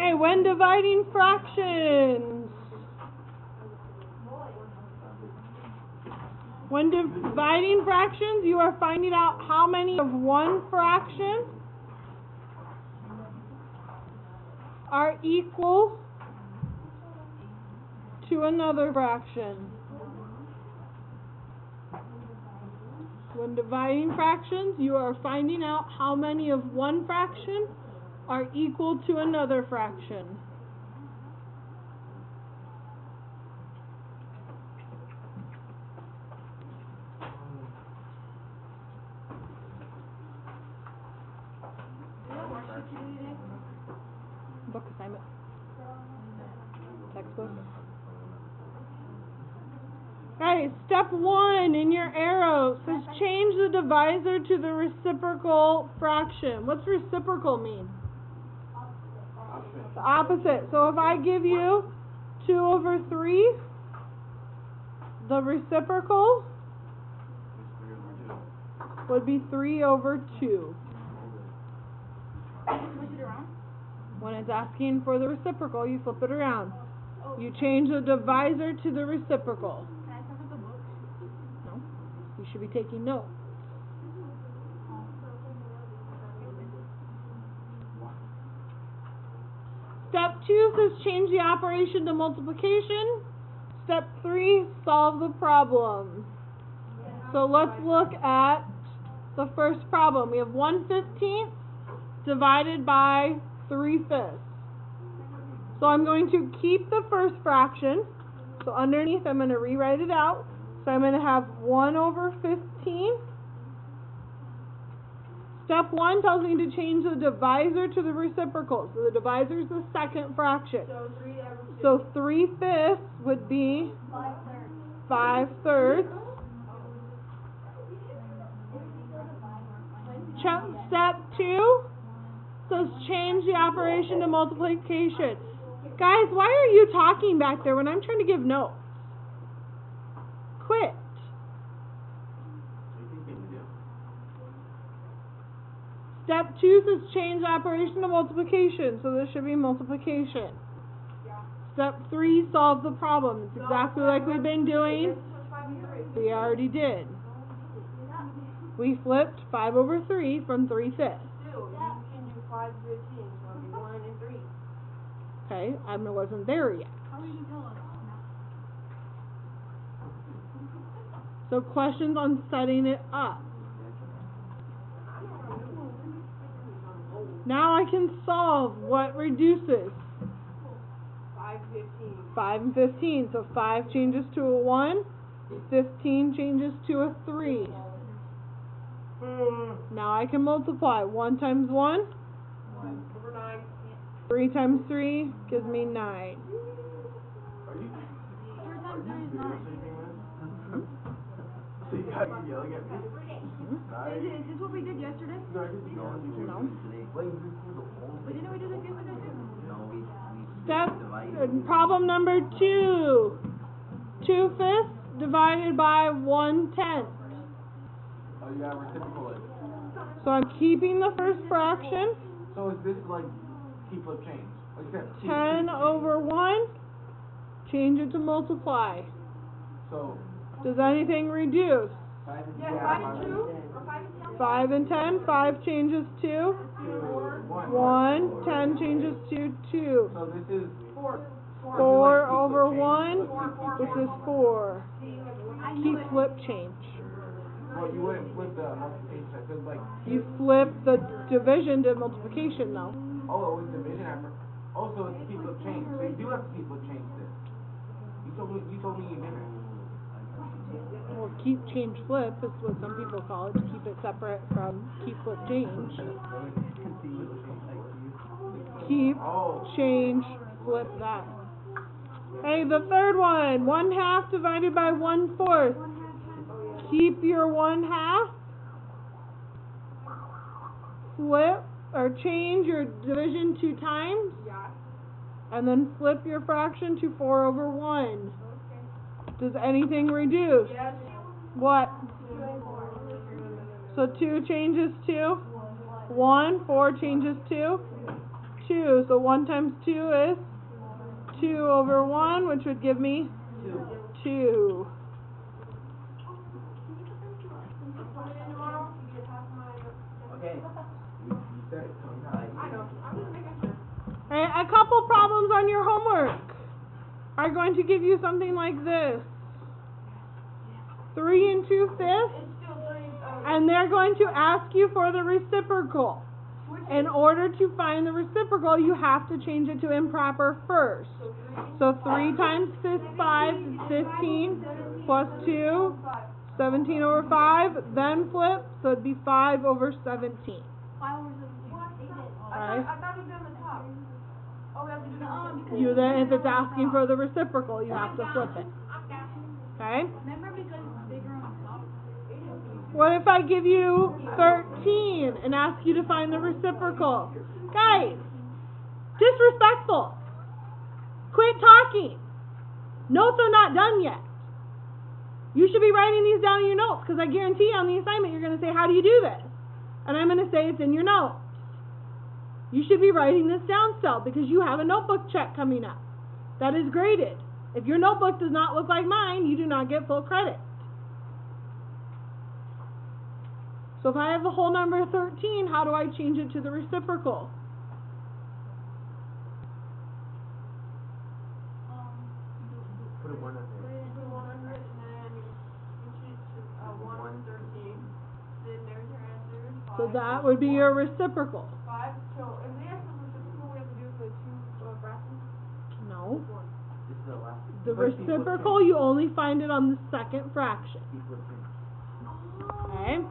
Hey, when dividing fractions. When dividing fractions, you are finding out how many of one fraction are equal to another fraction. When dividing fractions, you are finding out how many of one fraction are equal to another fraction. Book assignment. Textbook. Okay, step 1 in your arrow says change the divisor to the reciprocal fraction. What's reciprocal mean? The opposite. So if I give you 2 over 3, the reciprocal would be 3 over 2. When it's asking for the reciprocal, you flip it around. You change the divisor to the reciprocal. Can I talk about the book? No, you should be taking notes. Step 2 says change the operation to multiplication. Step 3, solve the problem. So let's look at the first problem. We have 1/15 divided by 3/5. So I'm going to keep the first fraction. So underneath I'm going to rewrite it out. So I'm going to have 1 over 15. Step 1 tells me to change the divisor to the reciprocal. So the divisor is the second fraction. So 3/5 would be 5/3. Step 2 says change the operation to multiplication. Guys, why are you talking back there when I'm trying to give notes? Quit. Step 2 says change the operation to multiplication. So this should be multiplication. Step 3, solve the problem. It's exactly like we've been doing. We already did. We flipped 5 over 3 from 3/5. Okay, I wasn't there yet. How will you tell us? So questions on setting it up. Now I can solve what reduces. 5 and 15. So 5 changes to a 1. 15 changes to a 3. Now I can multiply. 1 times 1? 3 times 3 gives me 9. 4 times 3 is 9. Is this what we did yesterday? No. But didn't we do this yesterday too? Problem number 2. 2/5 divided by 1/10. Oh, you got reciprocal. So I'm keeping the first fraction. So is this like keep flip change? Like that. 10 over 1. Change it to multiply. So. Does anything reduce? 5 and 5 and 10. 5 changes to 1. 10 changes to 2. So this is 4 over 1. This is 4. Keep flip change. Well, you wouldn't flip the multiplication. I said like. You flip the division to multiplication though. Oh, it was division after. Also, it's keep flip change. So you do have to keep flip change this. You told me you didn't. Well, keep change flip is what some people call it, to keep it separate from keep flip change. Keep change flip that. Hey, the third one, 1/2 divided by 1/4. Keep your 1/2. Flip or change your division 2 times. And then flip your fraction to 4 over 1. Does anything reduce? Yes. What? So 2 changes to 1, 4 changes to 2. So 1 times 2 is 2 over 1, which would give me 2. Okay. You said it, Tony. I know. I'm just making sure. A couple problems on your homework are going to give you something like this. 3 and 2/5, and they're going to ask you for the reciprocal. In order to find the reciprocal, you have to change it to improper first. So 3 times 5 is 15, plus 2, 17 over 5, then flip, so it'd be 5 over 17. 5 over 17. Alright? I thought it was on the top. Oh, we have to do that. You then, if it's asking for the reciprocal, you have to flip it. Okay? Remember because it's bigger on top? What if I give you 13 and ask you to find the reciprocal? Guys, disrespectful. Quit talking. Notes are not done yet. You should be writing these down in your notes, because I guarantee on the assignment you're going to say, how do you do this? And I'm going to say it's in your notes. You should be writing this down still, because you have a notebook check coming up. That is graded. If your notebook does not look like mine, you do not get full credit. So if I have the whole number 13, how do I change it to the reciprocal? Put a 1 up there. So that would be your reciprocal. 5. So if they ask for reciprocal, we have to do it for the 2 fractions? No. This is the last. The First he flipped reciprocal, you only find it on the second fraction. He flipped in. Okay?